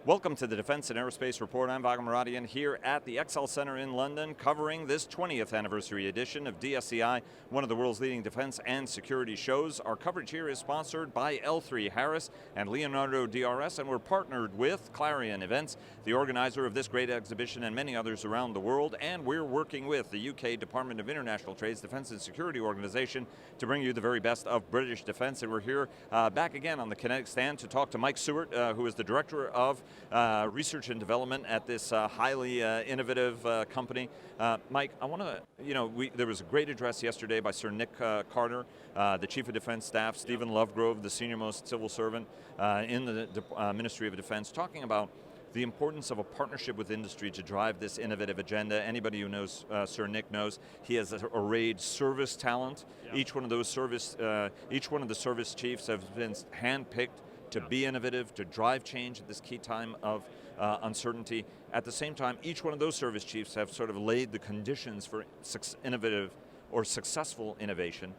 Welcome to the Defense and Aerospace Report. I'm Vago Muradian here at the Excel Center in London, covering this 20th anniversary edition of DSCI, one of the world's leading defense and security shows. Our coverage here is sponsored by L3Harris and Leonardo DRS, and we're partnered with Clarion Events, the organizer of this great exhibition and many others around the world, and we're working with the UK Department of International Trade's Defense and Security Organization to bring you the very best of British defense. And we're here back again on the QinetiQ stand to talk to Mike Sewart, who is the Director of Research and Development at this highly innovative company. Mike, I want to, there was a great address yesterday by Sir Nick Carter, the Chief of Defense Staff, Stephen Lovegrove, the senior-most civil servant in the Ministry of Defense, talking about the importance of a partnership with industry to drive this innovative agenda. Anybody who knows Sir Nick knows he has arrayed service talent. Yeah. Each one of the service chiefs have been handpicked to be innovative, to drive change at this key time of uncertainty. At the same time, each one of those service chiefs have sort of laid the conditions for innovative or successful innovation.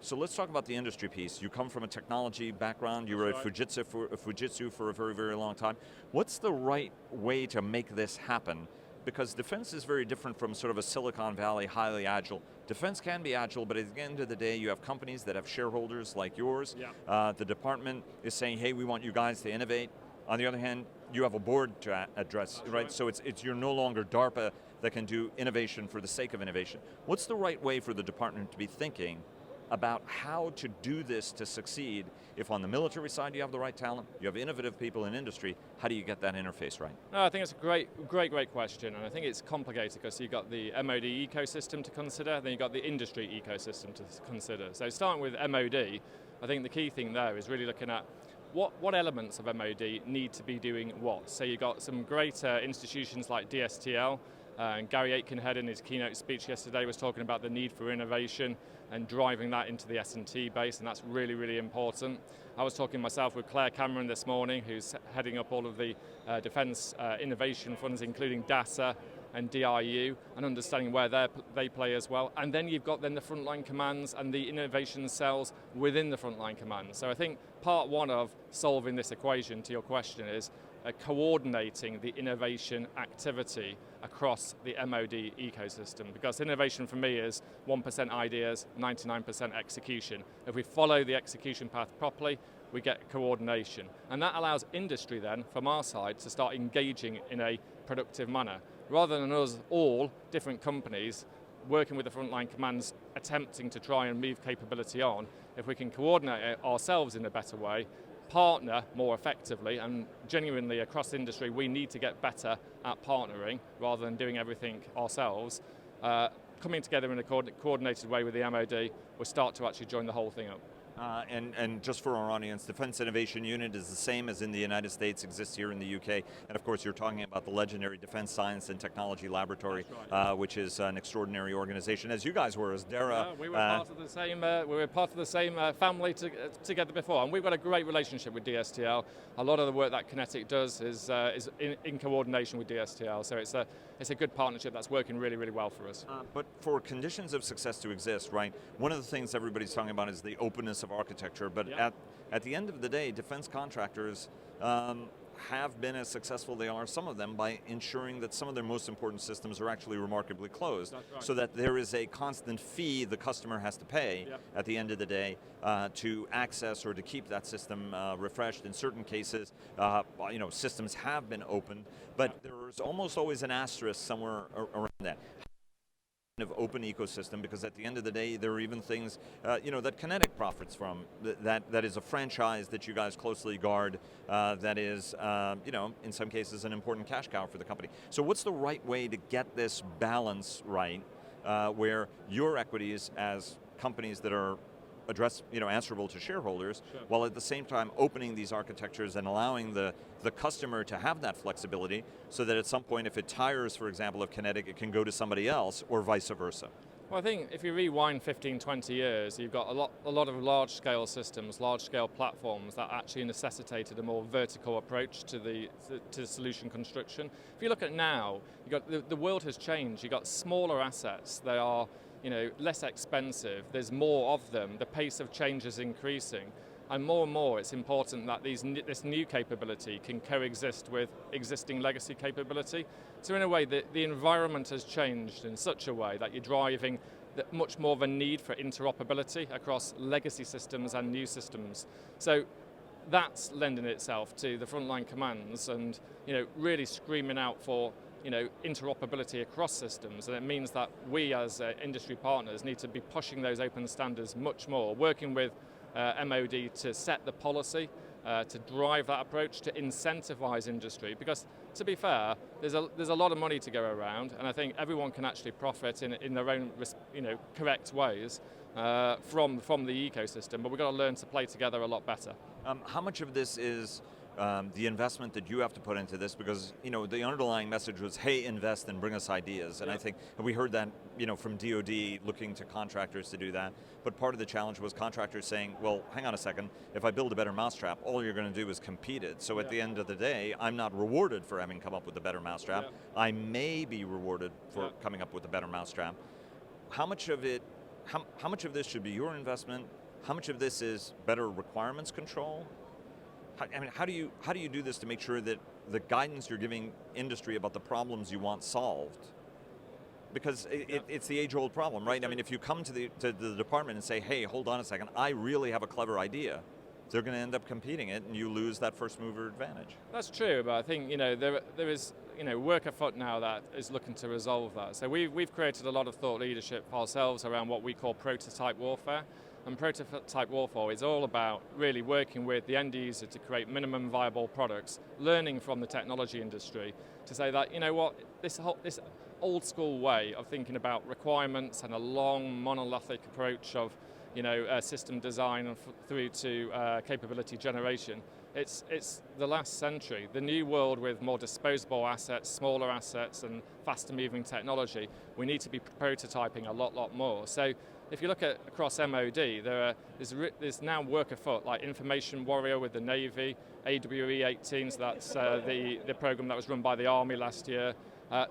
So let's talk about the industry piece. You come from a technology background, you were at Fujitsu for a very, very long time. What's the right way to make this happen? Because defense is very different from sort of a Silicon Valley, highly agile. Defense can be agile, but at the end of the day, you have companies that have shareholders like yours. Yeah. The department is saying, hey, we want you guys to innovate. On the other hand, you have a board to address, right? So you're no longer DARPA that can do innovation for the sake of innovation. What's the right way for the department to be thinking about how to do this to succeed? If on the military side you have the right talent, you have innovative people in industry, how do you get that interface right? No, I think it's a great question, and I think it's complicated because you've got the MoD ecosystem to consider, then you've got the industry ecosystem to consider. So starting with MoD, I think the key thing there is really looking at what elements of MoD need to be doing what. So you've got some great institutions like DSTL, and Gary Aitkenhead in his keynote speech yesterday was talking about the need for innovation and driving that into the S&T base, and that's really, really important. I was talking myself with Claire Cameron this morning, who's heading up all of the defence innovation funds, including DASA and DIU, and understanding where they play as well. And then you've got the frontline commands and the innovation cells within the frontline commands. So I think part one of solving this equation, to your question, is coordinating the innovation activity across the MoD ecosystem, because innovation for me is 1% ideas, 99% execution. If we follow the execution path properly, we get coordination. And that allows industry then, from our side, to start engaging in a productive manner. Rather than us all, different companies, working with the frontline commands, attempting to try and move capability on, if we can coordinate it ourselves in a better way, partner more effectively, and genuinely across industry we need to get better at partnering rather than doing everything ourselves. Coming together in a coordinated way with the MoD, we'll start to actually join the whole thing up. And just for our audience, Defense Innovation Unit is the same as in the United States, exists here in the UK, and of course you're talking about the legendary Defense Science and Technology Laboratory, right, which is an extraordinary organization, as you guys were, as DARA. We were part of the same. We were part of the same family together before, and we've got a great relationship with DSTL. A lot of the work that QinetiQ does is in coordination with DSTL, so it's a good partnership that's working really, really well for us. But for conditions of success to exist, right, one of the things everybody's talking about is the openness of architecture, but yep, at the end of the day, defense contractors have been as successful they are, some of them, by ensuring that some of their most important systems are actually remarkably closed, right, so that there is a constant fee the customer has to pay, yep, at the end of the day to access or to keep that system refreshed. In certain cases, systems have been opened, but yep, there's almost always an asterisk somewhere around that. Of open ecosystem, because at the end of the day there are even things that QinetiQ profits from, that is a franchise that you guys closely guard, that is in some cases an important cash cow for the company. So what's the right way to get this balance right, where your equities as companies that are answerable to shareholders, sure, while at the same time opening these architectures and allowing the customer to have that flexibility, so that at some point if it tires, for example, of QinetiQ, it can go to somebody else, or vice versa? Well, I think if you rewind 15, 20 years, you've got a lot of large-scale systems, large-scale platforms that actually necessitated a more vertical approach to solution construction. If you look at now, the world has changed. You've got smaller assets. They are less expensive. There's more of them. The pace of change is increasing. and more it's important that this new capability can coexist with existing legacy capability. So in a way, the environment has changed in such a way that you're driving much more of a need for interoperability across legacy systems and new systems. So that's lending itself to the frontline commands and really screaming out for interoperability across systems, and it means that we as industry partners need to be pushing those open standards much more, working with MoD to set the policy, to drive that approach, to incentivize industry, because to be fair, there's a lot of money to go around, and I think everyone can actually profit in their own correct ways from the ecosystem, but we've got to learn to play together a lot better. How much of this is the investment that you have to put into this, because the underlying message was, hey, invest and bring us ideas, and I think we heard that from DoD looking to contractors to do that, but part of the challenge was contractors saying, well, hang on a second, if I build a better mousetrap, all you're going to do is compete it, so at the end of the day, I'm not rewarded for having come up with a better mousetrap, I may be rewarded for coming up with a better mousetrap. How much of this should be your investment? How much of this is better requirements control? How do you do this to make sure that the guidance you're giving industry about the problems you want solved? Because it's the age-old problem, right? I mean, if you come to the department and say, hey, hold on a second, I really have a clever idea, they're going to end up competing it, and you lose that first mover advantage. That's true, but I think there is work afoot now that is looking to resolve that. So we've created a lot of thought leadership for ourselves around what we call prototype warfare. And prototype warfare is all about really working with the end user to create minimum viable products, learning from the technology industry to say that, this old school way of thinking about requirements and a long monolithic approach of system design and through to capability generation, it's the last century. The new world with more disposable assets, smaller assets, and faster moving technology, we need to be prototyping a lot more. So if you look at across MoD, there's now work afoot, like Information Warrior with the Navy, AWE-18, so that's the program that was run by the Army last year.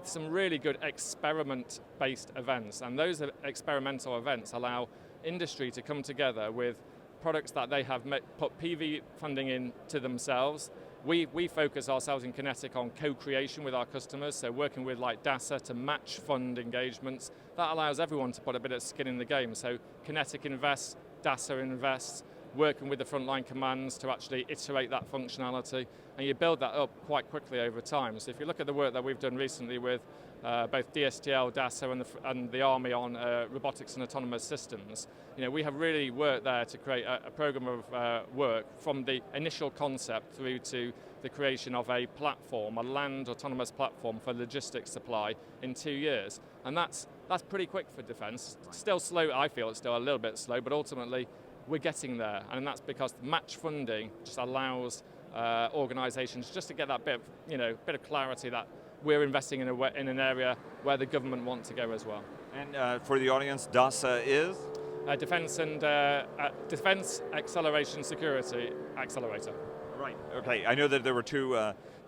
Some really good experiment-based events, and those experimental events allow industry to come together with products that they have put PV funding into themselves. We focus ourselves in QinetiQ on co-creation with our customers, so working with like DASA to match fund engagements. That allows everyone to put a bit of skin in the game. So QinetiQ invests, DASA invests, working with the frontline commands to actually iterate that functionality, and you build that up quite quickly over time. So if you look at the work that we've done recently with both DSTL, DASA, and the Army on robotics and autonomous systems, we have really worked there to create a program of work from the initial concept through to the creation of a platform, a land autonomous platform for logistics supply in 2 years. And that's pretty quick for defence. Still slow, I feel it's still a little bit slow, but ultimately we're getting there, and that's because match funding just allows organisations just to get that bit of clarity that we're investing in an area where the government want to go as well. And for the audience, DASA is? Defence and Defence Acceleration Security Accelerator. Right. Okay. I know that there were two.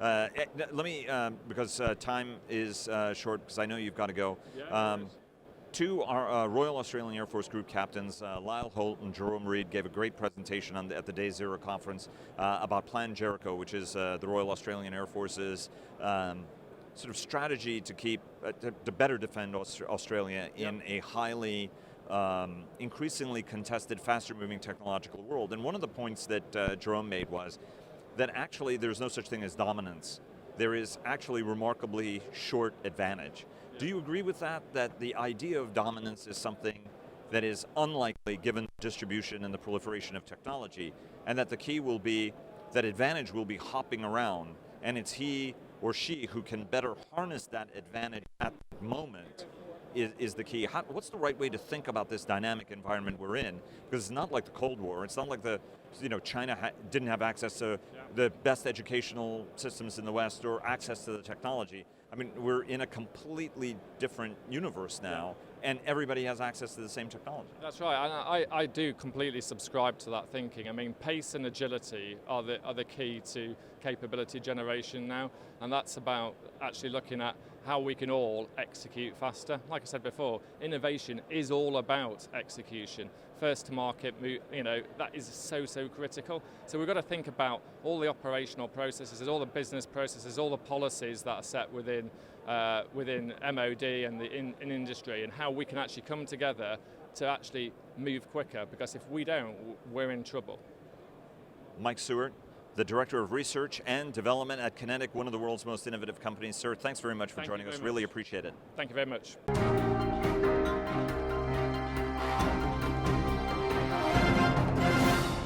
Let me, because time is short, because I know you've got to go. Two Royal Australian Air Force Group captains, Lyle Holt and Jerome Reed, gave a great presentation at the Day Zero conference about Plan Jericho, which is the Royal Australian Air Force's sort of strategy to keep to better defend Australia in a highly increasingly contested, faster-moving technological world. And one of the points that Jerome made was that actually there's no such thing as dominance. There is actually remarkably short advantage. Do you agree with that, that the idea of dominance is something that is unlikely given the distribution and the proliferation of technology, and that the key will be that advantage will be hopping around, and it's he or she who can better harness that advantage at the moment is the key? What's the right way to think about this dynamic environment we're in? Because it's not like the Cold War. It's not like China didn't have access to the best educational systems in the West or access to the technology. I mean, we're in a completely different universe now, and everybody has access to the same technology. That's right, and I do completely subscribe to that thinking. I mean, pace and agility are the key to capability generation now, and that's about actually looking at how we can all execute faster. Like I said before, innovation is all about execution. first to market, that is so critical. So we've got to think about all the operational processes, all the business processes, all the policies that are set within MoD and in industry, and how we can actually come together to actually move quicker, because if we don't, we're in trouble. Mike Sewart, the Director of Research and Development at QinetiQ, one of the world's most innovative companies. Sir, thanks very much for joining us. Really appreciate it. Thank you very much.